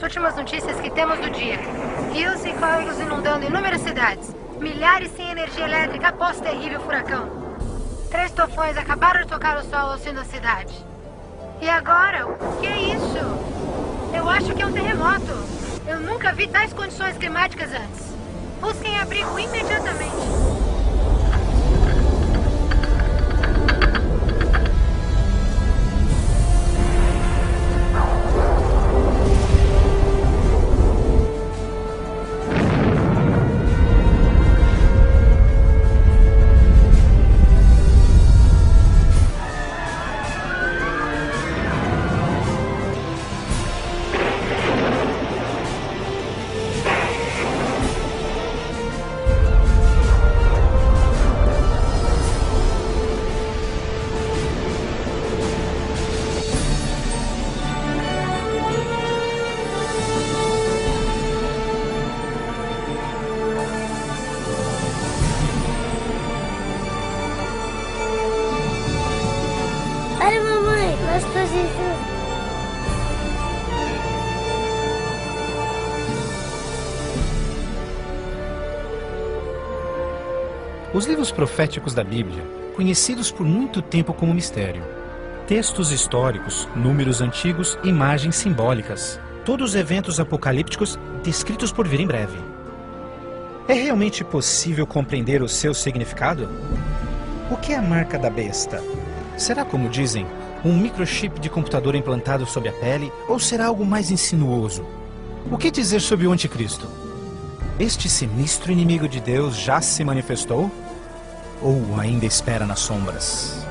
últimas notícias que temos do dia. Rios e córregos inundando inúmeras cidades. Milhares sem energia elétrica após terrível furacão. 3 tufões acabaram de tocar o solo ao sul da cidade. E agora? O que é isso? Eu acho que é um terremoto. Eu nunca vi tais condições climáticas antes. Busquem abrigo imediatamente. Olha, mamãe, nós fazemos. Os livros proféticos da Bíblia, conhecidos por muito tempo como mistério. Textos históricos, números antigos, imagens simbólicas. Todos os eventos apocalípticos descritos por vir em breve. É realmente possível compreender o seu significado? O que é a marca da besta? Será, como dizem, um microchip de computador implantado sob a pele, ou será algo mais insinuoso? O que dizer sobre o anticristo? Este sinistro inimigo de Deus já se manifestou? Ou ainda espera nas sombras?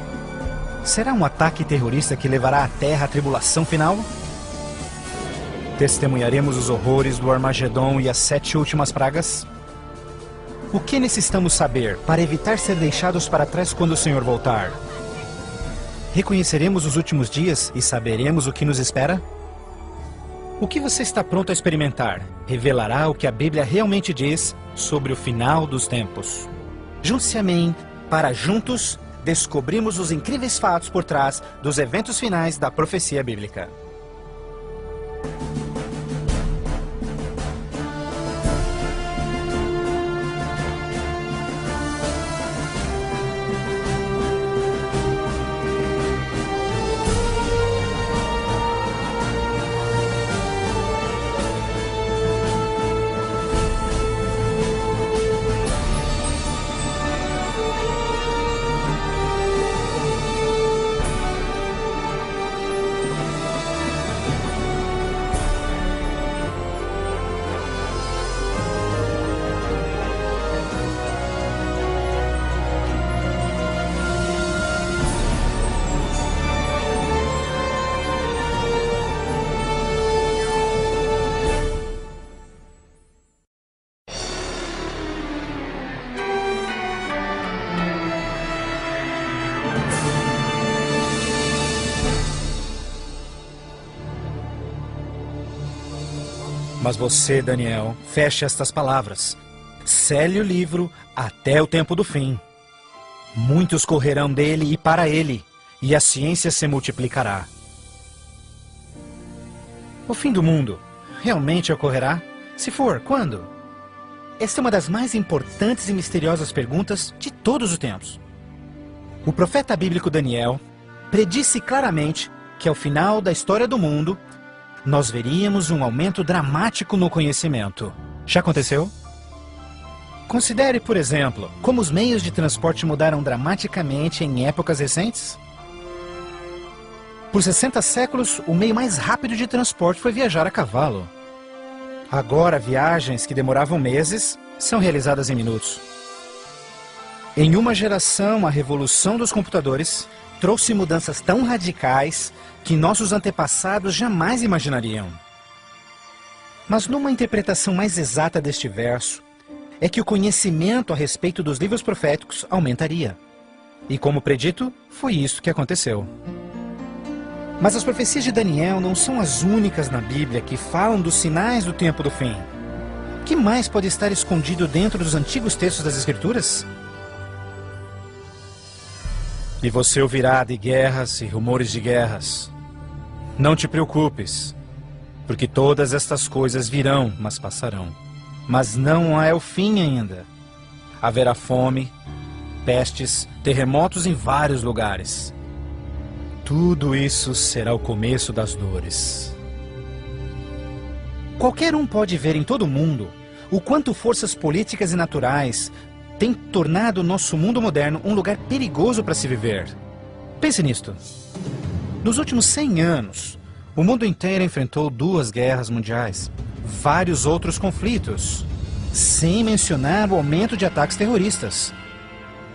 Será um ataque terrorista que levará a Terra à tribulação final? Testemunharemos os horrores do Armagedon e as 7 últimas pragas? O que necessitamos saber para evitar ser deixados para trás quando o Senhor voltar? Reconheceremos os últimos dias e saberemos o que nos espera? O que você está pronto a experimentar revelará o que a Bíblia realmente diz sobre o final dos tempos. Junte-se a mim para juntos descobrirmos os incríveis fatos por trás dos eventos finais da profecia bíblica. Mas você, Daniel, feche estas palavras. Cele o livro até o tempo do fim. Muitos correrão dele e para ele, e a ciência se multiplicará. O fim do mundo realmente ocorrerá? Se for, quando? Esta é uma das mais importantes e misteriosas perguntas de todos os tempos. O profeta bíblico Daniel predisse claramente que ao final da história do mundo, nós veríamos um aumento dramático no conhecimento. Já aconteceu? Considere, por exemplo, como os meios de transporte mudaram dramaticamente em épocas recentes. Por 60 séculos, o meio mais rápido de transporte foi viajar a cavalo. Agora, viagens que demoravam meses são realizadas em minutos. Em uma geração, a revolução dos computadores trouxe mudanças tão radicais que nossos antepassados jamais imaginariam. Mas numa interpretação mais exata deste verso, é que o conhecimento a respeito dos livros proféticos aumentaria. E como predito, foi isso que aconteceu. Mas as profecias de Daniel não são as únicas na Bíblia que falam dos sinais do tempo do fim. O que mais pode estar escondido dentro dos antigos textos das Escrituras? E você ouvirá de guerras e rumores de guerras. Não te preocupes. Porque todas estas coisas virão, mas passarão. Mas não é o fim ainda. Haverá fome, pestes, terremotos em vários lugares. Tudo isso será o começo das dores. Qualquer um pode ver em todo o mundo o quanto forças políticas e naturais têm tornado o nosso mundo moderno um lugar perigoso para se viver. Pense nisto. Nos últimos 100 anos, o mundo inteiro enfrentou 2 guerras mundiais, vários outros conflitos, sem mencionar o aumento de ataques terroristas.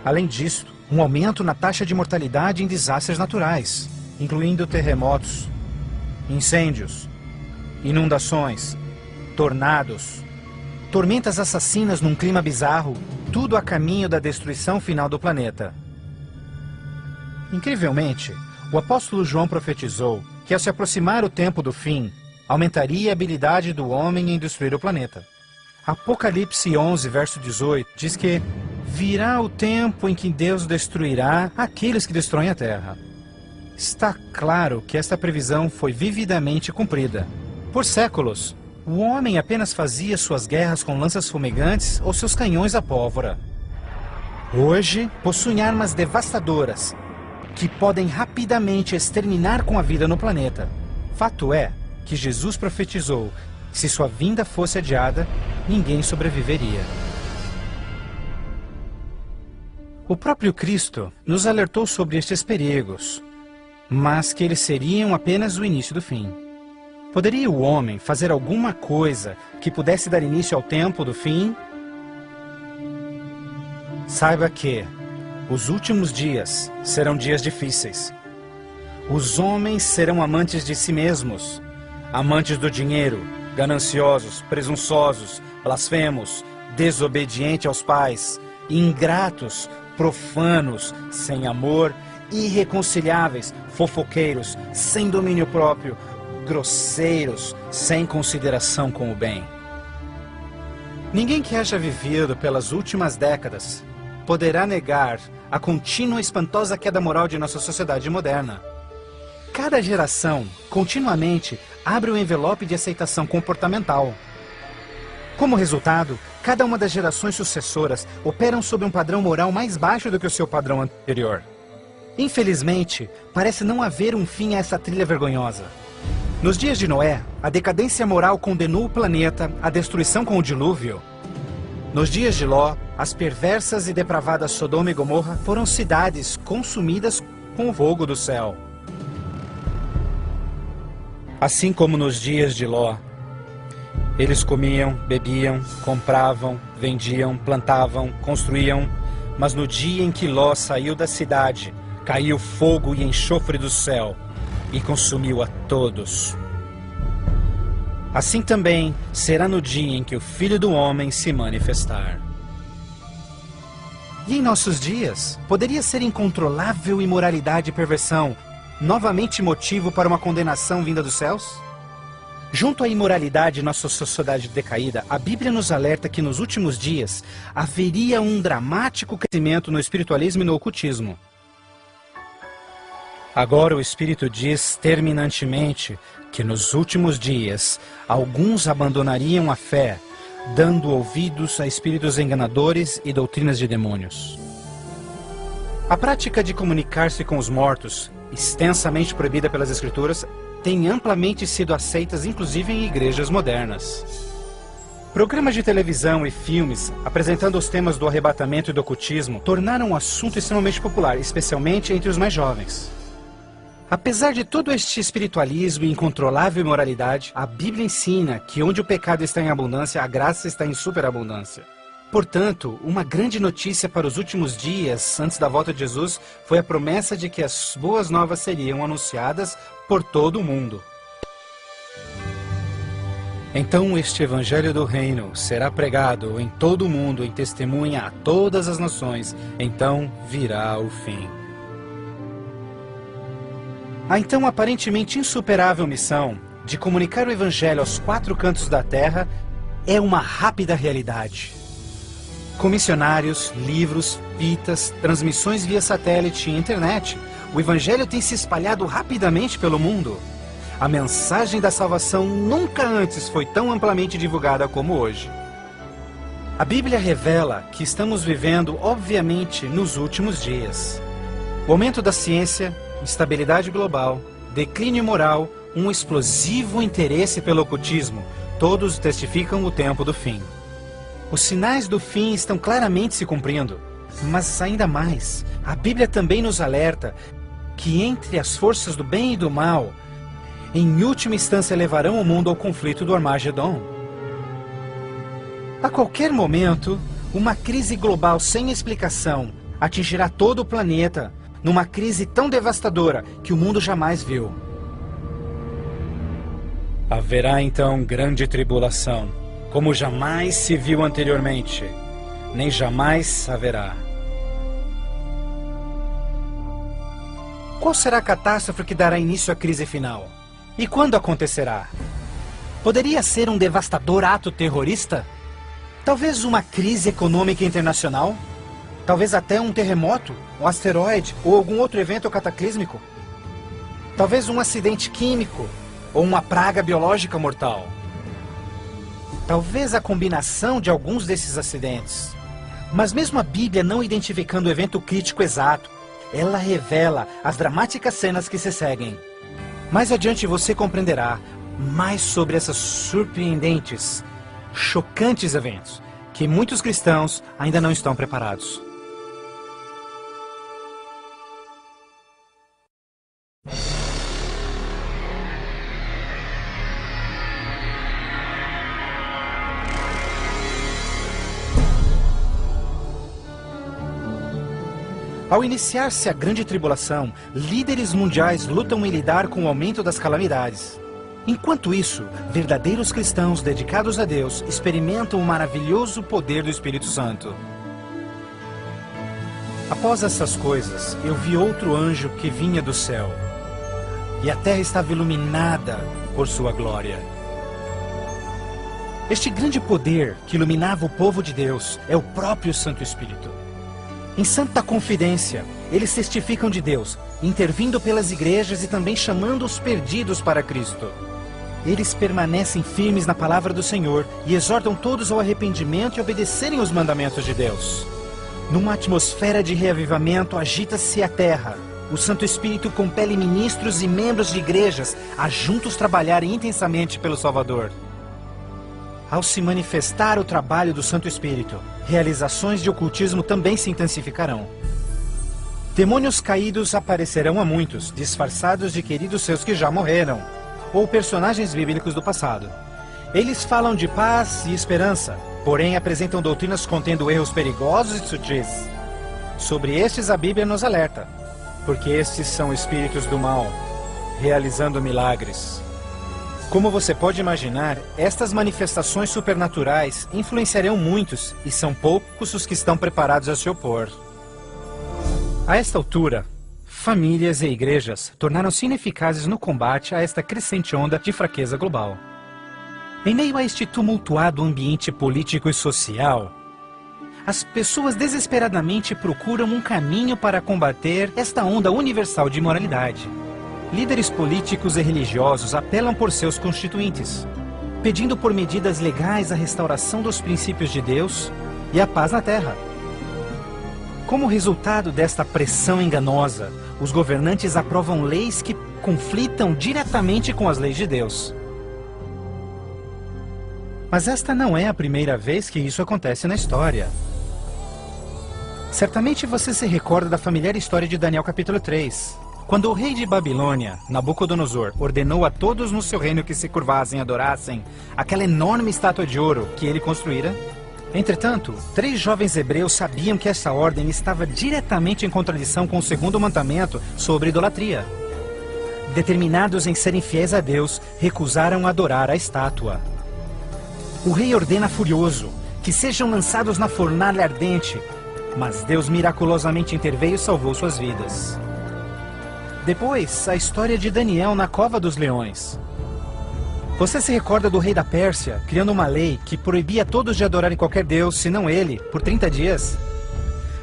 Além disso, um aumento na taxa de mortalidade em desastres naturais, incluindo terremotos, incêndios, inundações, tornados, tormentas assassinas num clima bizarro, tudo a caminho da destruição final do planeta. Incrivelmente, o apóstolo João profetizou que ao se aproximar o tempo do fim, aumentaria a habilidade do homem em destruir o planeta. Apocalipse 11, verso 18, diz que virá o tempo em que Deus destruirá aqueles que destroem a terra. Está claro que esta previsão foi vividamente cumprida. Por séculos, o homem apenas fazia suas guerras com lanças fumegantes ou seus canhões a pólvora. Hoje, possuem armas devastadoras que podem rapidamente exterminar com a vida no planeta. Fato é que Jesus profetizou que se sua vinda fosse adiada, ninguém sobreviveria. O próprio Cristo nos alertou sobre estes perigos, mas que eles seriam apenas o início do fim. Poderia o homem fazer alguma coisa que pudesse dar início ao tempo do fim? Saiba que os últimos dias serão dias difíceis. Os homens serão amantes de si mesmos, amantes do dinheiro, gananciosos, presunçosos, blasfemos, desobedientes aos pais, ingratos, profanos, sem amor, irreconciliáveis, fofoqueiros, sem domínio próprio, grosseiros, sem consideração com o bem. Ninguém que haja vivido pelas últimas décadas poderá negar a contínua e espantosa queda moral de nossa sociedade moderna. Cada geração, continuamente, abre um envelope de aceitação comportamental. Como resultado, cada uma das gerações sucessoras operam sob um padrão moral mais baixo do que o seu padrão anterior. Infelizmente, parece não haver um fim a essa trilha vergonhosa. Nos dias de Noé, a decadência moral condenou o planeta à destruição com o dilúvio. Nos dias de Ló, as perversas e depravadas Sodoma e Gomorra foram cidades consumidas com o fogo do céu. Assim como nos dias de Ló, eles comiam, bebiam, compravam, vendiam, plantavam, construíam, mas no dia em que Ló saiu da cidade, caiu fogo e enxofre do céu e consumiu a todos. Assim também será no dia em que o Filho do Homem se manifestar. E em nossos dias, poderia ser incontrolável imoralidade e perversão novamente motivo para uma condenação vinda dos céus? Junto à imoralidade em nossa sociedade decaída, a Bíblia nos alerta que nos últimos dias haveria um dramático crescimento no espiritualismo e no ocultismo. Agora o Espírito diz terminantemente que nos últimos dias alguns abandonariam a fé, dando ouvidos a espíritos enganadores e doutrinas de demônios. A prática de comunicar-se com os mortos, extensamente proibida pelas Escrituras, tem amplamente sido aceitas inclusive em igrejas modernas. Programas de televisão e filmes apresentando os temas do arrebatamento e do ocultismo tornaram um assunto extremamente popular, especialmente entre os mais jovens. Apesar de todo este espiritualismo e incontrolável imoralidade, a Bíblia ensina que onde o pecado está em abundância, a graça está em superabundância. Portanto, uma grande notícia para os últimos dias, antes da volta de Jesus, foi a promessa de que as boas novas seriam anunciadas por todo o mundo. Então este evangelho do reino será pregado em todo o mundo em testemunha a todas as nações, então virá o fim. A então aparentemente insuperável missão de comunicar o evangelho aos 4 cantos da terra é uma rápida realidade. Com missionários, livros, fitas, transmissões via satélite e internet, o evangelho tem se espalhado rapidamente pelo mundo. A mensagem da salvação nunca antes foi tão amplamente divulgada como hoje. A Bíblia revela que estamos vivendo, obviamente, nos últimos dias. O aumento da ciência, instabilidade global, declínio moral, um explosivo interesse pelo ocultismo, todos testificam o tempo do fim. Os sinais do fim estão claramente se cumprindo, mas ainda mais, a Bíblia também nos alerta que entre as forças do bem e do mal, em última instância levarão o mundo ao conflito do Armagedon. A qualquer momento, uma crise global sem explicação atingirá todo o planeta, numa crise tão devastadora que o mundo jamais viu. Haverá então grande tribulação, como jamais se viu anteriormente, nem jamais haverá. Qual será a catástrofe que dará início à crise final? E quando acontecerá? Poderia ser um devastador ato terrorista? Talvez uma crise econômica internacional? Talvez até um terremoto, um asteroide ou algum outro evento cataclísmico? Talvez um acidente químico ou uma praga biológica mortal? Talvez a combinação de alguns desses acidentes. Mas mesmo a Bíblia não identificando o evento crítico exato, ela revela as dramáticas cenas que se seguem. Mais adiante você compreenderá mais sobre essas surpreendentes, chocantes eventos que muitos cristãos ainda não estão preparados. Ao iniciar-se a grande tribulação, líderes mundiais lutam em lidar com o aumento das calamidades. Enquanto isso, verdadeiros cristãos dedicados a Deus experimentam o maravilhoso poder do Espírito Santo. Após essas coisas, eu vi outro anjo que vinha do céu, e a terra estava iluminada por sua glória. Este grande poder que iluminava o povo de Deus é o próprio Santo Espírito. Em santa confidência, eles testificam de Deus, intervindo pelas igrejas e também chamando os perdidos para Cristo. Eles permanecem firmes na palavra do Senhor e exortam todos ao arrependimento e obedecerem os mandamentos de Deus. Numa atmosfera de reavivamento, agita-se a terra. O Santo Espírito compele ministros e membros de igrejas a juntos trabalharem intensamente pelo Salvador. Ao se manifestar o trabalho do Santo Espírito, realizações de ocultismo também se intensificarão. Demônios caídos aparecerão a muitos, disfarçados de queridos seus que já morreram, ou personagens bíblicos do passado. Eles falam de paz e esperança, porém apresentam doutrinas contendo erros perigosos e sutis. Sobre estes a Bíblia nos alerta, porque estes são espíritos do mal, realizando milagres. Como você pode imaginar, estas manifestações supernaturais influenciarão muitos e são poucos os que estão preparados a se opor. A esta altura, famílias e igrejas tornaram-se ineficazes no combate a esta crescente onda de fraqueza global. Em meio a este tumultuado ambiente político e social, as pessoas desesperadamente procuram um caminho para combater esta onda universal de imoralidade. Líderes políticos e religiosos apelam por seus constituintes, pedindo por medidas legais a restauração dos princípios de Deus e a paz na terra. Como resultado desta pressão enganosa, os governantes aprovam leis que conflitam diretamente com as leis de Deus. Mas esta não é a primeira vez que isso acontece na história. Certamente você se recorda da familiar história de Daniel capítulo 3. Quando o rei de Babilônia, Nabucodonosor, ordenou a todos no seu reino que se curvassem e adorassem aquela enorme estátua de ouro que ele construíra. Entretanto, 3 jovens hebreus sabiam que essa ordem estava diretamente em contradição com o segundo mandamento sobre idolatria. Determinados em serem fiéis a Deus, recusaram adorar a estátua. O rei ordena furioso que sejam lançados na fornalha ardente, mas Deus miraculosamente interveio e salvou suas vidas. Depois, a história de Daniel na cova dos leões. Você se recorda do rei da Pérsia, criando uma lei que proibia todos de adorarem qualquer deus, senão ele, por 30 dias?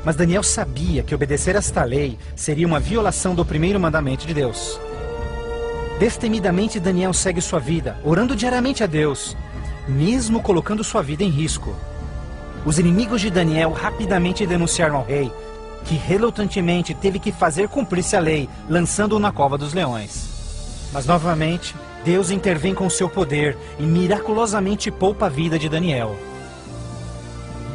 Mas Daniel sabia que obedecer a esta lei seria uma violação do primeiro mandamento de Deus. Destemidamente, Daniel segue sua vida, orando diariamente a Deus, mesmo colocando sua vida em risco. Os inimigos de Daniel rapidamente denunciaram ao rei, que relutantemente teve que fazer cumprir-se a lei, lançando-o na cova dos leões. Mas novamente, Deus intervém com seu poder e miraculosamente poupa a vida de Daniel.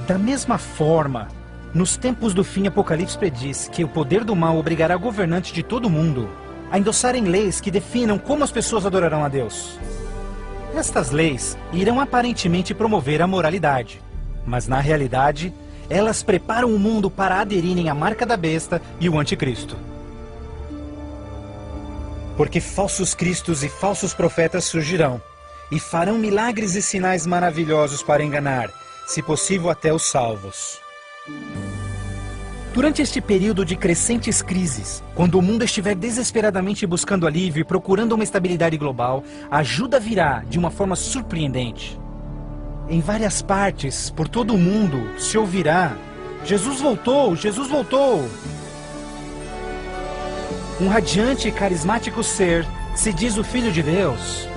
Da mesma forma, nos tempos do fim, Apocalipse prediz que o poder do mal obrigará governantes de todo o mundo a endossarem leis que definam como as pessoas adorarão a Deus. Estas leis irão aparentemente promover a moralidade, mas na realidade, elas preparam o mundo para aderirem à marca da besta e o anticristo. Porque falsos cristos e falsos profetas surgirão, e farão milagres e sinais maravilhosos para enganar, se possível até os salvos. Durante este período de crescentes crises, quando o mundo estiver desesperadamente buscando alívio e procurando uma estabilidade global, a ajuda virá de uma forma surpreendente. Em várias partes, por todo o mundo, se ouvirá: Jesus voltou! Jesus voltou! Um radiante e carismático ser se diz o Filho de Deus.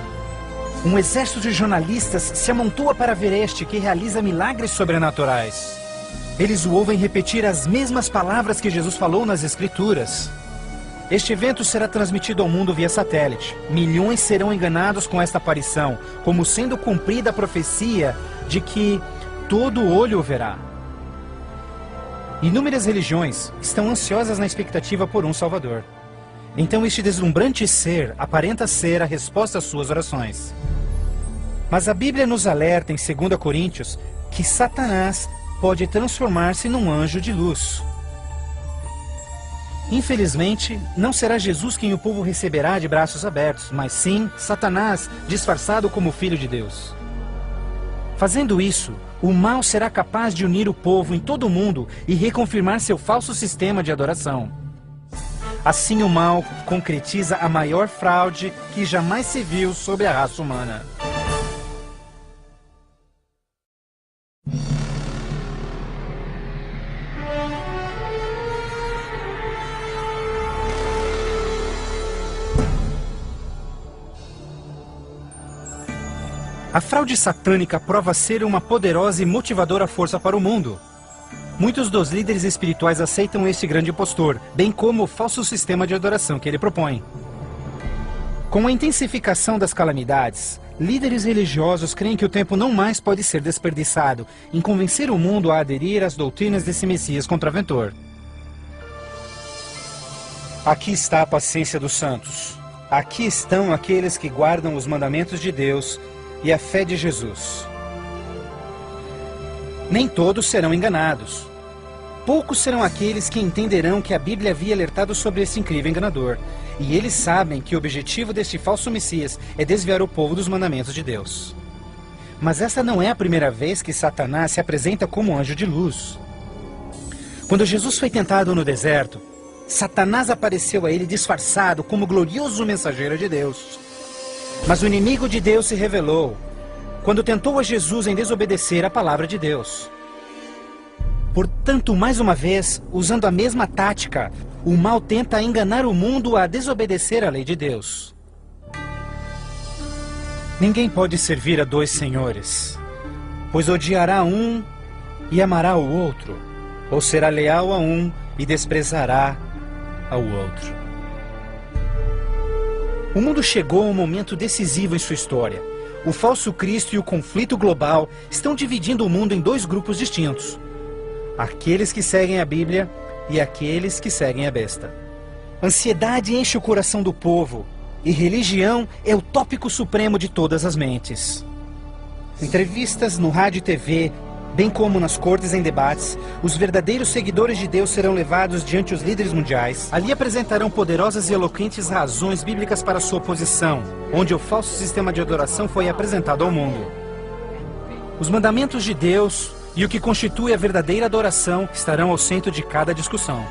Um exército de jornalistas se amontoa para ver este que realiza milagres sobrenaturais. Eles o ouvem repetir as mesmas palavras que Jesus falou nas Escrituras. Este evento será transmitido ao mundo via satélite. Milhões serão enganados com esta aparição, como sendo cumprida a profecia de que todo olho o verá. Inúmeras religiões estão ansiosas na expectativa por um Salvador. Então este deslumbrante ser aparenta ser a resposta às suas orações. Mas a Bíblia nos alerta em 2 Coríntios que Satanás pode transformar-se num anjo de luz. Infelizmente, não será Jesus quem o povo receberá de braços abertos, mas sim Satanás, disfarçado como Filho de Deus. Fazendo isso, o mal será capaz de unir o povo em todo o mundo e reconfirmar seu falso sistema de adoração. Assim, o mal concretiza a maior fraude que jamais se viu sobre a raça humana. A fraude satânica prova ser uma poderosa e motivadora força para o mundo. Muitos dos líderes espirituais aceitam este grande impostor, bem como o falso sistema de adoração que ele propõe. Com a intensificação das calamidades, líderes religiosos creem que o tempo não mais pode ser desperdiçado em convencer o mundo a aderir às doutrinas desse Messias contraventor. Aqui está a paciência dos santos. Aqui estão aqueles que guardam os mandamentos de Deus e a fé de Jesus. Nem todos serão enganados. Poucos serão aqueles que entenderão que a Bíblia havia alertado sobre esse incrível enganador. E eles sabem que o objetivo deste falso Messias é desviar o povo dos mandamentos de Deus. Mas essa não é a primeira vez que Satanás se apresenta como anjo de luz. Quando Jesus foi tentado no deserto, Satanás apareceu a ele disfarçado como glorioso mensageiro de Deus. Mas o inimigo de Deus se revelou quando tentou a Jesus em desobedecer a palavra de Deus. Portanto, mais uma vez, usando a mesma tática, o mal tenta enganar o mundo a desobedecer a lei de Deus. Ninguém pode servir a dois senhores, pois odiará um e amará o outro, ou será leal a um e desprezará ao outro. O mundo chegou a um momento decisivo em sua história. O falso Cristo e o conflito global estão dividindo o mundo em dois grupos distintos: aqueles que seguem a Bíblia e aqueles que seguem a besta. Ansiedade enche o coração do povo, e religião é o tópico supremo de todas as mentes. Entrevistas no rádio e TV, bem como nas cortes em debates, os verdadeiros seguidores de Deus serão levados diante os líderes mundiais. Ali apresentarão poderosas e eloquentes razões bíblicas para sua posição, onde o falso sistema de adoração foi apresentado ao mundo. Os mandamentos de Deus e o que constitui a verdadeira adoração estarão ao centro de cada discussão.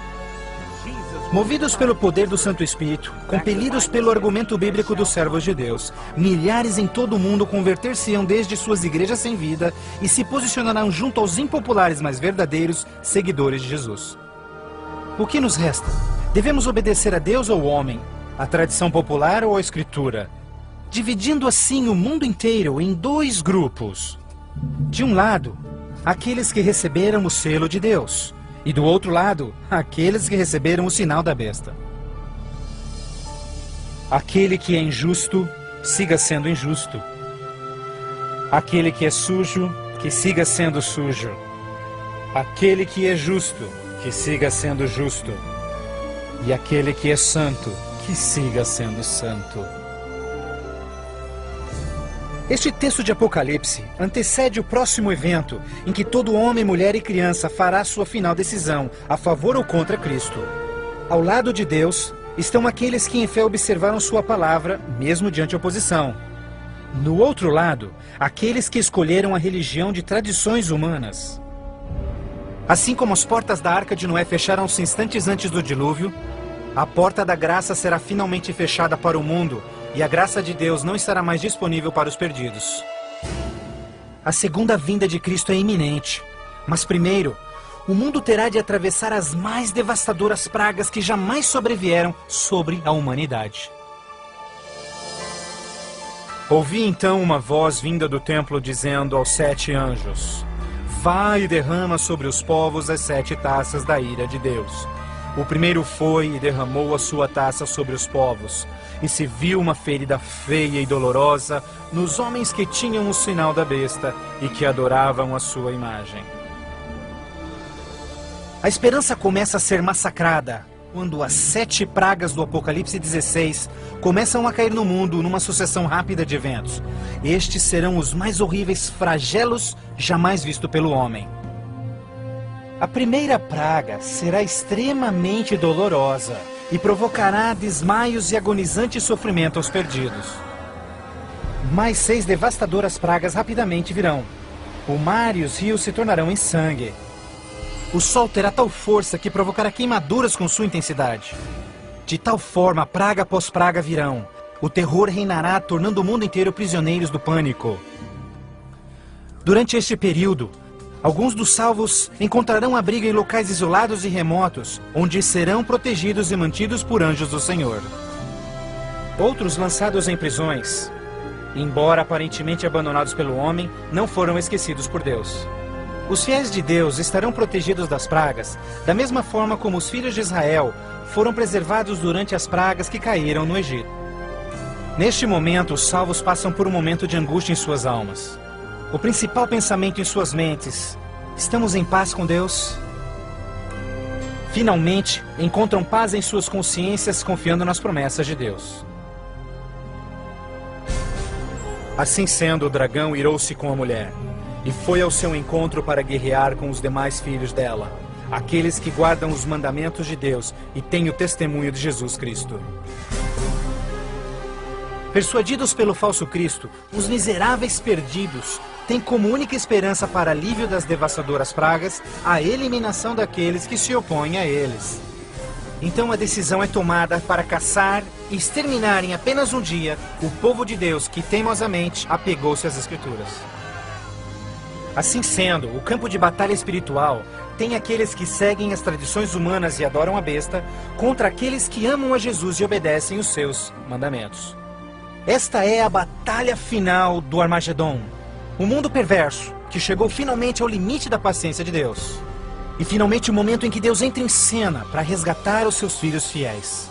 Movidos pelo poder do Santo Espírito, compelidos pelo argumento bíblico dos servos de Deus, milhares em todo o mundo converter-se-ão desde suas igrejas sem vida e se posicionarão junto aos impopulares, mas verdadeiros seguidores de Jesus. O que nos resta? Devemos obedecer a Deus ou ao homem? A tradição popular ou a escritura? Dividindo assim o mundo inteiro em dois grupos. De um lado, aqueles que receberam o selo de Deus. E do outro lado, aqueles que receberam o sinal da besta. Aquele que é injusto, siga sendo injusto. Aquele que é sujo, que siga sendo sujo. Aquele que é justo, que siga sendo justo. E aquele que é santo, que siga sendo santo. Este texto de Apocalipse antecede o próximo evento em que todo homem, mulher e criança fará sua final decisão, a favor ou contra Cristo. Ao lado de Deus estão aqueles que em fé observaram sua palavra, mesmo diante oposição. No outro lado, aqueles que escolheram a religião de tradições humanas. Assim como as portas da Arca de Noé fecharam-se instantes antes do dilúvio, a porta da graça será finalmente fechada para o mundo, e a graça de Deus não estará mais disponível para os perdidos. A segunda vinda de Cristo é iminente, mas primeiro, o mundo terá de atravessar as mais devastadoras pragas que jamais sobrevieram sobre a humanidade. Ouvi então uma voz vinda do templo dizendo aos 7 anjos: Vai e derrama sobre os povos as 7 taças da ira de Deus. O primeiro foi e derramou a sua taça sobre os povos, e se viu uma ferida feia e dolorosa nos homens que tinham o sinal da besta e que adoravam a sua imagem. A esperança começa a ser massacrada quando as 7 pragas do Apocalipse 16 começam a cair no mundo numa sucessão rápida de eventos. Estes serão os mais horríveis flagelos jamais vistos pelo homem. A primeira praga será extremamente dolorosa e provocará desmaios e agonizante sofrimento aos perdidos. Mais 6 devastadoras pragas rapidamente virão. O mar e os rios se tornarão em sangue. O sol terá tal força que provocará queimaduras com sua intensidade. De tal forma, praga após praga virão. O terror reinará, tornando o mundo inteiro prisioneiros do pânico. Durante este período, alguns dos salvos encontrarão abrigo em locais isolados e remotos, onde serão protegidos e mantidos por anjos do Senhor. Outros, lançados em prisões, embora aparentemente abandonados pelo homem, não foram esquecidos por Deus. Os fiéis de Deus estarão protegidos das pragas, da mesma forma como os filhos de Israel foram preservados durante as pragas que caíram no Egito. Neste momento, os salvos passam por um momento de angústia em suas almas. O principal pensamento em suas mentes: estamos em paz com Deus? Finalmente, encontram paz em suas consciências, confiando nas promessas de Deus. Assim sendo, o dragão irou-se com a mulher e foi ao seu encontro para guerrear com os demais filhos dela, aqueles que guardam os mandamentos de Deus e têm o testemunho de Jesus Cristo. Persuadidos pelo falso Cristo, os miseráveis perdidos têm como única esperança para alívio das devastadoras pragas a eliminação daqueles que se opõem a eles. Então a decisão é tomada para caçar e exterminar em apenas um dia o povo de Deus que teimosamente apegou-se às Escrituras. Assim sendo, o campo de batalha espiritual tem aqueles que seguem as tradições humanas e adoram a besta, contra aqueles que amam a Jesus e obedecem os seus mandamentos. Esta é a batalha final do Armagedon, o mundo perverso que chegou finalmente ao limite da paciência de Deus. E finalmente o momento em que Deus entra em cena para resgatar os seus filhos fiéis.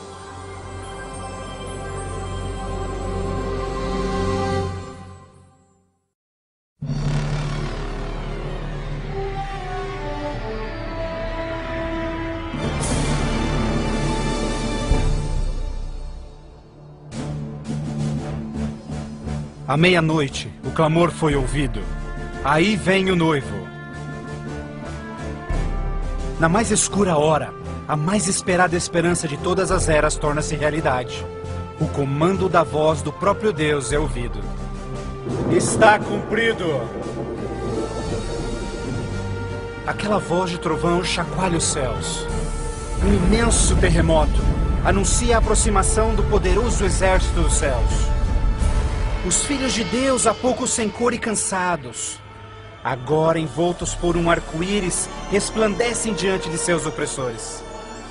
À meia-noite, o clamor foi ouvido. Aí vem o noivo. Na mais escura hora, a mais esperada esperança de todas as eras torna-se realidade. O comando da voz do próprio Deus é ouvido. Está cumprido! Aquela voz de trovão chacoalha os céus. Um imenso terremoto anuncia a aproximação do poderoso exército dos céus. Os filhos de Deus, há pouco sem cor e cansados, agora envoltos por um arco-íris, resplandecem diante de seus opressores.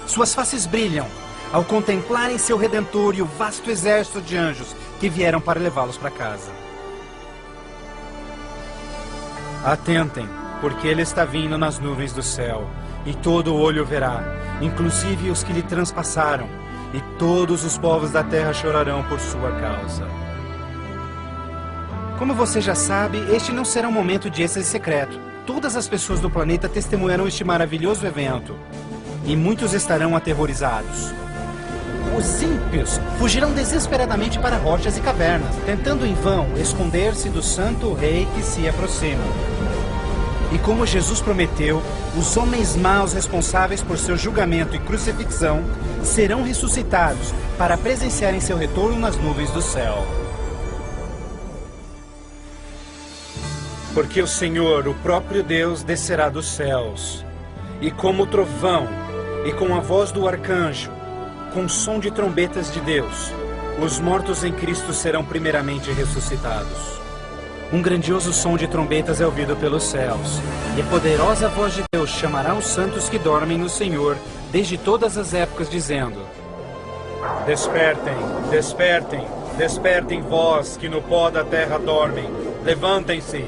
Suas faces brilham, ao contemplarem seu Redentor e o vasto exército de anjos que vieram para levá-los para casa. Atentem, porque ele está vindo nas nuvens do céu, e todo olho verá, inclusive os que lhe transpassaram, e todos os povos da terra chorarão por sua causa. Como você já sabe, este não será um momento de êxtase secreto. Todas as pessoas do planeta testemunharão este maravilhoso evento, e muitos estarão aterrorizados. Os ímpios fugirão desesperadamente para rochas e cavernas, tentando em vão esconder-se do santo rei que se aproxima. E como Jesus prometeu, os homens maus responsáveis por seu julgamento e crucifixão serão ressuscitados para presenciarem seu retorno nas nuvens do céu. Porque o Senhor, o próprio Deus, descerá dos céus, e como trovão, e com a voz do arcanjo, com o som de trombetas de Deus, os mortos em Cristo serão primeiramente ressuscitados. Um grandioso som de trombetas é ouvido pelos céus, e a poderosa voz de Deus chamará os santos que dormem no Senhor desde todas as épocas, dizendo: Despertem, despertem, despertem vós que no pó da terra dormem, levantem-se.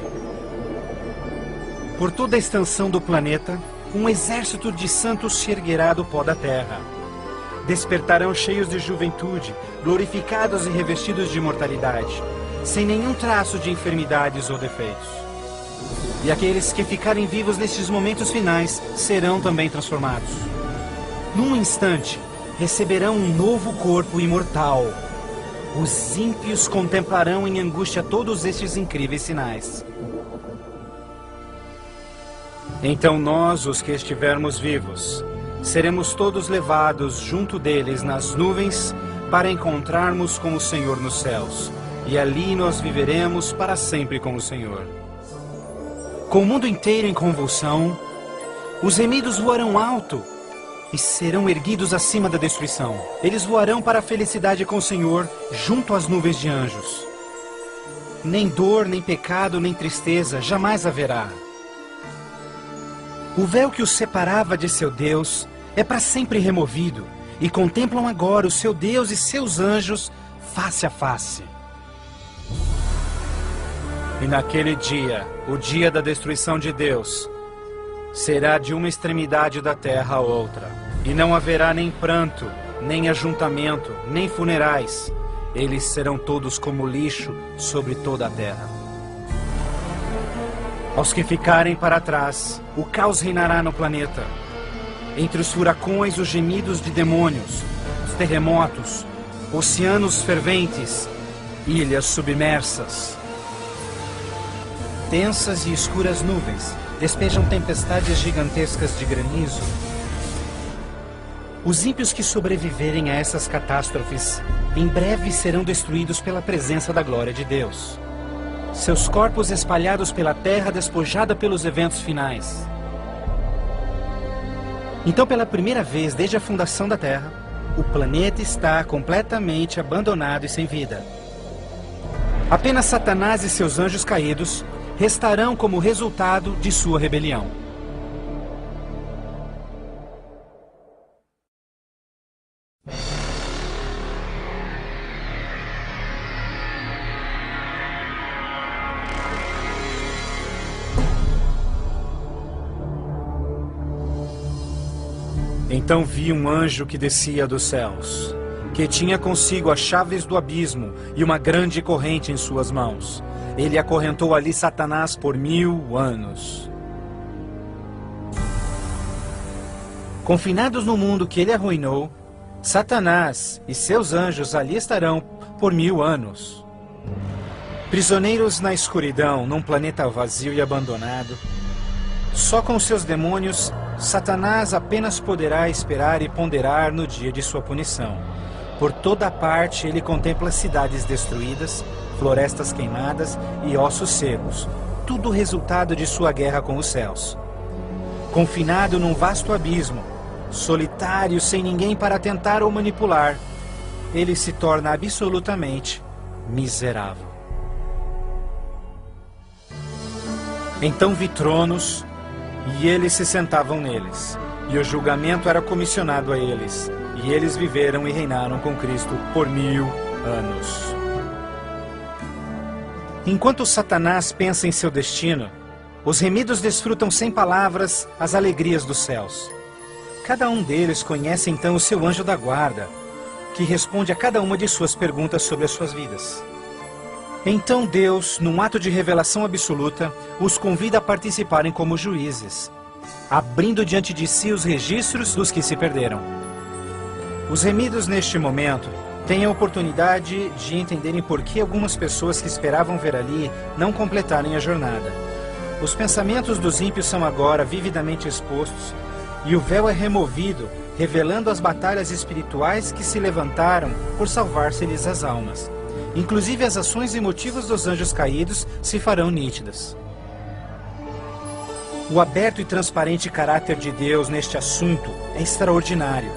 Por toda a extensão do planeta, um exército de santos se erguerá do pó da terra. Despertarão cheios de juventude, glorificados e revestidos de imortalidade, sem nenhum traço de enfermidades ou defeitos. E aqueles que ficarem vivos nestes momentos finais serão também transformados. Num instante, receberão um novo corpo imortal. Os ímpios contemplarão em angústia todos estes incríveis sinais. Então nós, os que estivermos vivos, seremos todos levados junto deles nas nuvens para encontrarmos com o Senhor nos céus. E ali nós viveremos para sempre com o Senhor. Com o mundo inteiro em convulsão, os remidos voarão alto e serão erguidos acima da destruição. Eles voarão para a felicidade com o Senhor junto às nuvens de anjos. Nem dor, nem pecado, nem tristeza jamais haverá. O véu que os separava de seu Deus é para sempre removido, e contemplam agora o seu Deus e seus anjos face a face. E naquele dia, o dia da destruição de Deus, será de uma extremidade da terra a outra, e não haverá nem pranto, nem ajuntamento, nem funerais. Eles serão todos como lixo sobre toda a terra. Aos que ficarem para trás, o caos reinará no planeta. Entre os furacões, os gemidos de demônios, os terremotos, oceanos ferventes, ilhas submersas. Tensas e escuras nuvens despejam tempestades gigantescas de granizo. Os ímpios que sobreviverem a essas catástrofes, em breve serão destruídos pela presença da glória de Deus. Seus corpos espalhados pela terra despojada pelos eventos finais. Então, pela primeira vez desde a fundação da Terra, o planeta está completamente abandonado e sem vida. Apenas Satanás e seus anjos caídos restarão como resultado de sua rebelião. Então vi um anjo que descia dos céus, que tinha consigo as chaves do abismo e uma grande corrente em suas mãos. Ele acorrentou ali Satanás por 1000 anos. Confinados no mundo que ele arruinou, Satanás e seus anjos ali estarão por 1000 anos. Prisioneiros na escuridão, num planeta vazio e abandonado, só com seus demônios, Satanás apenas poderá esperar e ponderar no dia de sua punição. Por toda parte ele contempla cidades destruídas, florestas queimadas e ossos secos, tudo resultado de sua guerra com os céus. Confinado num vasto abismo, solitário, sem ninguém para tentar ou manipular, ele se torna absolutamente miserável. Então vi tronos, e eles se sentavam neles, e o julgamento era comissionado a eles. E eles viveram e reinaram com Cristo por 1000 anos. Enquanto Satanás pensa em seu destino, os remidos desfrutam sem palavras as alegrias dos céus. Cada um deles conhece então o seu anjo da guarda, que responde a cada uma de suas perguntas sobre as suas vidas. Então Deus, num ato de revelação absoluta, os convida a participarem como juízes, abrindo diante de si os registros dos que se perderam. Os remidos neste momento têm a oportunidade de entenderem por que algumas pessoas que esperavam ver ali não completarem a jornada. Os pensamentos dos ímpios são agora vividamente expostos e o véu é removido, revelando as batalhas espirituais que se levantaram por salvar-se-lhes as almas. Inclusive as ações e motivos dos anjos caídos se farão nítidas. O aberto e transparente caráter de Deus neste assunto é extraordinário.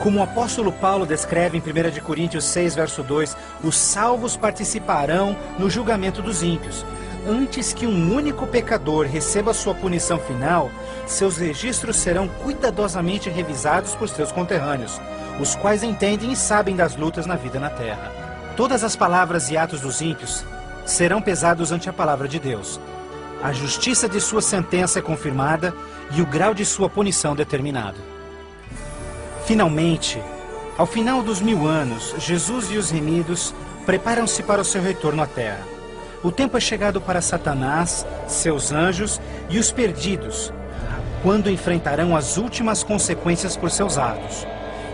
Como o apóstolo Paulo descreve em 1 Coríntios 6, verso 2, os salvos participarão no julgamento dos ímpios. Antes que um único pecador receba sua punição final, seus registros serão cuidadosamente revisados por seus conterrâneos, os quais entendem e sabem das lutas na vida na terra. Todas as palavras e atos dos ímpios serão pesados ante a palavra de Deus. A justiça de sua sentença é confirmada e o grau de sua punição determinado. Finalmente, ao final dos 1000 anos, Jesus e os remidos preparam-se para o seu retorno à terra. O tempo é chegado para Satanás, seus anjos e os perdidos, quando enfrentarão as últimas consequências por seus atos.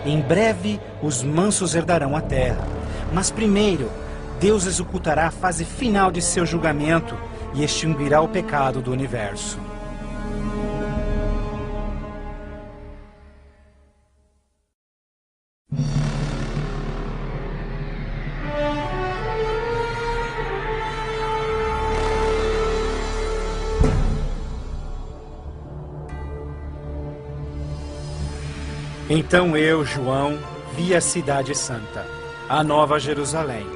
Em breve, os mansos herdarão a terra. Mas primeiro, Deus executará a fase final de seu julgamento e extinguirá o pecado do universo. Então eu, João, vi a cidade santa, a nova Jerusalém,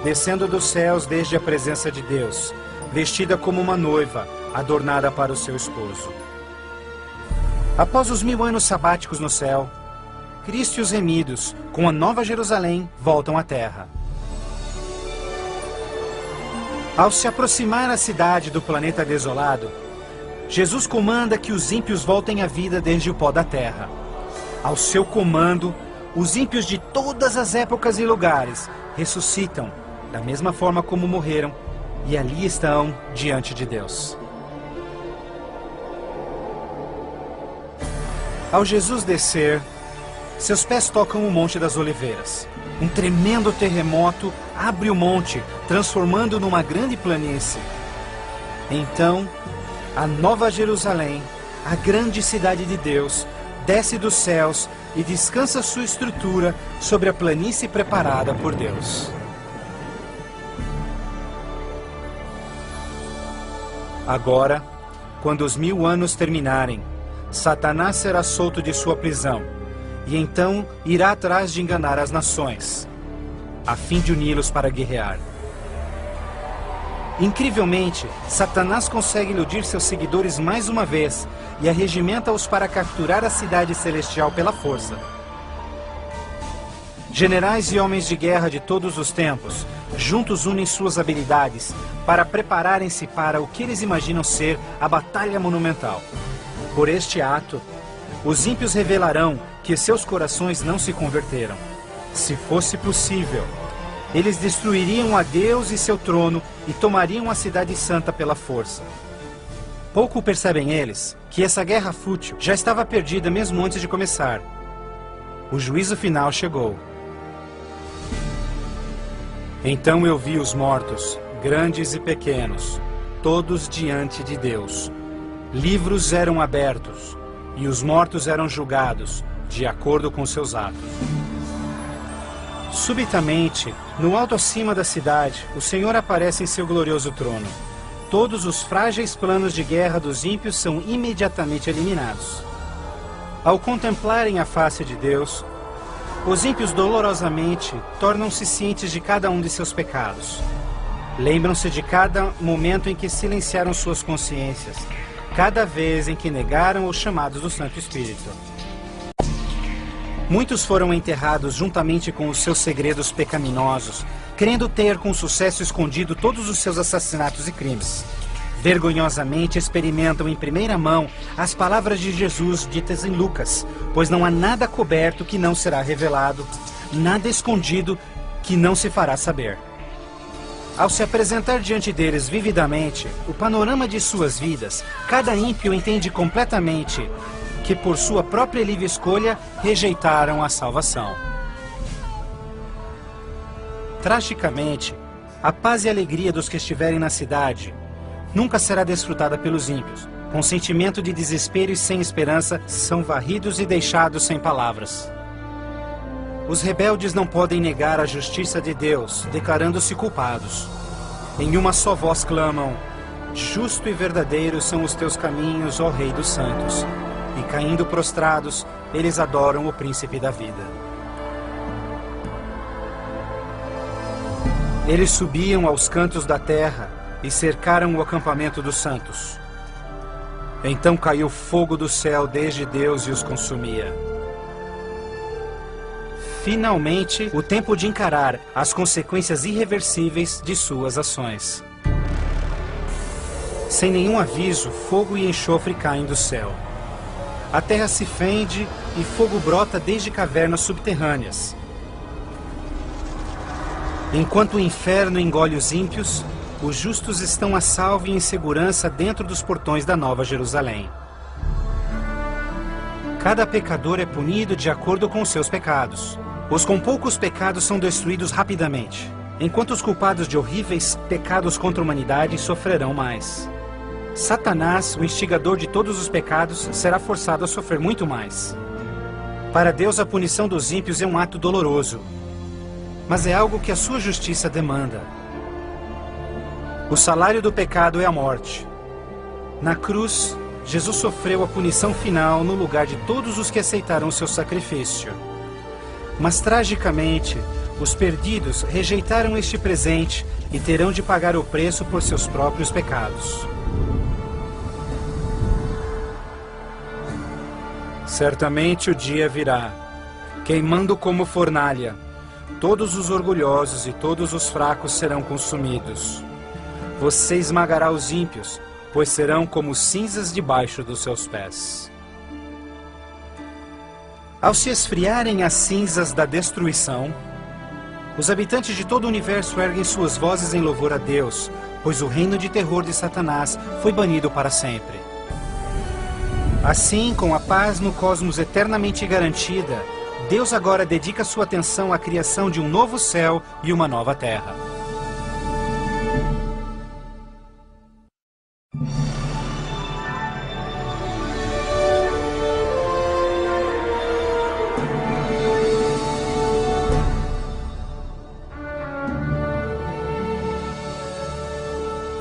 descendo dos céus desde a presença de Deus, vestida como uma noiva, adornada para o seu esposo. Após os 1000 anos sabáticos no céu, Cristo e os remidos, com a nova Jerusalém, voltam à terra. Ao se aproximar a cidade do planeta desolado, Jesus comanda que os ímpios voltem à vida desde o pó da terra. Ao seu comando, os ímpios de todas as épocas e lugares ressuscitam, da mesma forma como morreram, e ali estão diante de Deus. Ao Jesus descer, seus pés tocam o Monte das Oliveiras. Um tremendo terremoto abre o monte, transformando numa grande planície. Então, a nova Jerusalém, a grande cidade de Deus, desce dos céus e descansa sua estrutura sobre a planície preparada por Deus. Agora, quando os 1000 anos terminarem, Satanás será solto de sua prisão, e então irá atrás de enganar as nações, a fim de uni-los para guerrear. Incrivelmente, Satanás consegue iludir seus seguidores mais uma vez e arregimenta-os para capturar a cidade celestial pela força. Generais e homens de guerra de todos os tempos, juntos unem suas habilidades para prepararem-se para o que eles imaginam ser a batalha monumental. Por este ato, os ímpios revelarão que seus corações não se converteram. Se fosse possível, eles destruiriam a Deus e seu trono e tomariam a cidade santa pela força. Pouco percebem eles que essa guerra fútil já estava perdida mesmo antes de começar. O juízo final chegou. Então eu vi os mortos, grandes e pequenos, todos diante de Deus. Livros eram abertos, e os mortos eram julgados, de acordo com seus atos. Subitamente, no alto acima da cidade, o Senhor aparece em seu glorioso trono. Todos os frágeis planos de guerra dos ímpios são imediatamente eliminados. Ao contemplarem a face de Deus, os ímpios dolorosamente tornam-se cientes de cada um de seus pecados. Lembram-se de cada momento em que silenciaram suas consciências, cada vez em que negaram os chamados do Santo Espírito. Muitos foram enterrados juntamente com os seus segredos pecaminosos, querendo ter com sucesso escondido todos os seus assassinatos e crimes. Vergonhosamente experimentam em primeira mão as palavras de Jesus ditas em Lucas, pois não há nada coberto que não será revelado, nada escondido que não se fará saber. Ao se apresentar diante deles vividamente o panorama de suas vidas, cada ímpio entende completamente que por sua própria livre escolha rejeitaram a salvação. Tragicamente, a paz e alegria dos que estiverem na cidade nunca será desfrutada pelos ímpios. Com sentimento de desespero e sem esperança, são varridos e deixados sem palavras. Os rebeldes não podem negar a justiça de Deus, declarando-se culpados. Em uma só voz clamam: justo e verdadeiro são os teus caminhos, ó Rei dos Santos. E caindo prostrados, eles adoram o Príncipe da Vida. Eles subiam aos cantos da terra e cercaram o acampamento dos santos. Então caiu fogo do céu desde Deus e os consumia. Finalmente, o tempo de encarar as consequências irreversíveis de suas ações. Sem nenhum aviso, fogo e enxofre caem do céu. A terra se fende e fogo brota desde cavernas subterrâneas. Enquanto o inferno engole os ímpios, os justos estão a salvo e em segurança dentro dos portões da Nova Jerusalém. Cada pecador é punido de acordo com os seus pecados. Os com poucos pecados são destruídos rapidamente, enquanto os culpados de horríveis pecados contra a humanidade sofrerão mais. Satanás, o instigador de todos os pecados, será forçado a sofrer muito mais. Para Deus, a punição dos ímpios é um ato doloroso, mas é algo que a sua justiça demanda. O salário do pecado é a morte. Na cruz, Jesus sofreu a punição final no lugar de todos os que aceitaram o seu sacrifício. Mas, tragicamente, os perdidos rejeitaram este presente e terão de pagar o preço por seus próprios pecados. Certamente o dia virá, queimando como fornalha. Todos os orgulhosos e todos os fracos serão consumidos. Você esmagará os ímpios, pois serão como cinzas debaixo dos seus pés. Ao se esfriarem as cinzas da destruição, os habitantes de todo o universo erguem suas vozes em louvor a Deus, pois o reino de terror de Satanás foi banido para sempre. Assim, com a paz no cosmos eternamente garantida, Deus agora dedica sua atenção à criação de um novo céu e uma nova terra.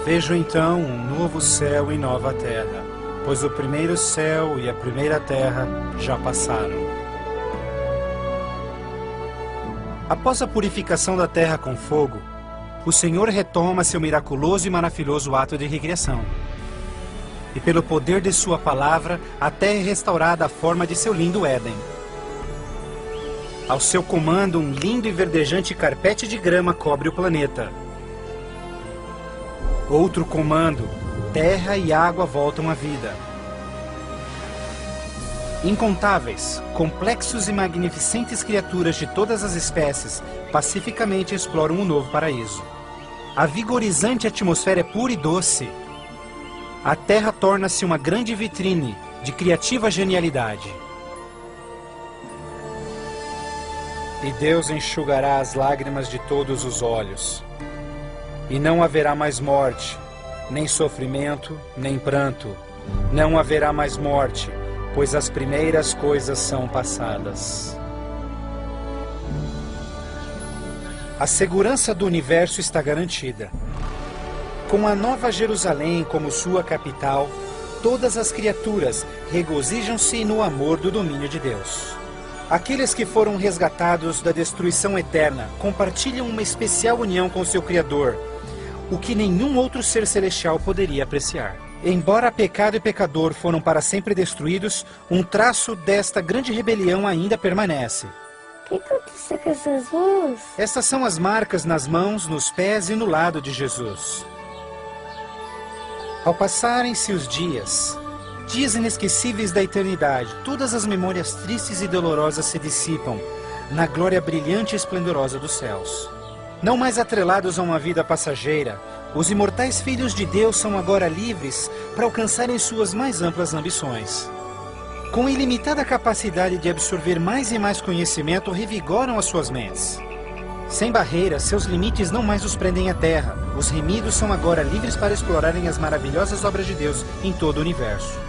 Vejo então um novo céu e nova terra, pois o primeiro céu e a primeira terra já passaram. Após a purificação da terra com fogo, o Senhor retoma seu miraculoso e maravilhoso ato de recriação. E pelo poder de sua palavra, a terra é restaurada à forma de seu lindo Éden. Ao seu comando, um lindo e verdejante carpete de grama cobre o planeta. Outro comando, terra e água voltam à vida. Incontáveis, complexos e magnificentes criaturas de todas as espécies pacificamente exploram um novo paraíso. A vigorizante atmosfera é pura e doce. A terra torna-se uma grande vitrine de criativa genialidade. E Deus enxugará as lágrimas de todos os olhos. E não haverá mais morte, nem sofrimento, nem pranto. Não haverá mais morte, pois as primeiras coisas são passadas. A segurança do universo está garantida. Com a Nova Jerusalém como sua capital, todas as criaturas regozijam-se no amor do domínio de Deus. Aqueles que foram resgatados da destruição eterna compartilham uma especial união com seu Criador, o que nenhum outro ser celestial poderia apreciar. Embora pecado e pecador foram para sempre destruídos, um traço desta grande rebelião ainda permanece. O que aconteceu com essas mãos? Estas são as marcas nas mãos, nos pés e no lado de Jesus. Ao passarem-se os dias inesquecíveis da eternidade, todas as memórias tristes e dolorosas se dissipam na glória brilhante e esplendorosa dos céus. Não mais atrelados a uma vida passageira, os imortais filhos de Deus são agora livres para alcançarem suas mais amplas ambições. Com ilimitada capacidade de absorver mais e mais conhecimento, revigoram as suas mentes. Sem barreiras, seus limites não mais os prendem à terra. Os remidos são agora livres para explorarem as maravilhosas obras de Deus em todo o universo.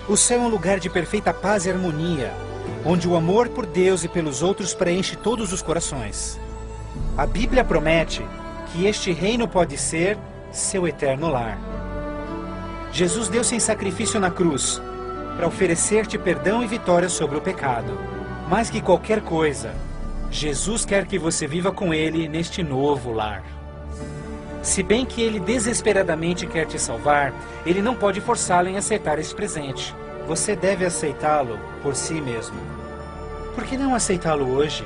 O céu é um lugar de perfeita paz e harmonia, onde o amor por Deus e pelos outros preenche todos os corações. A Bíblia promete que este reino pode ser seu eterno lar. Jesus deu-se em sacrifício na cruz para oferecer-te perdão e vitória sobre o pecado. Mais que qualquer coisa, Jesus quer que você viva com Ele neste novo lar. Se bem que Ele desesperadamente quer te salvar, Ele não pode forçá-lo em aceitar este presente. Você deve aceitá-lo por si mesmo. Por que não aceitá-lo hoje?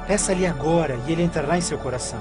Peça-lhe agora e Ele entrará em seu coração.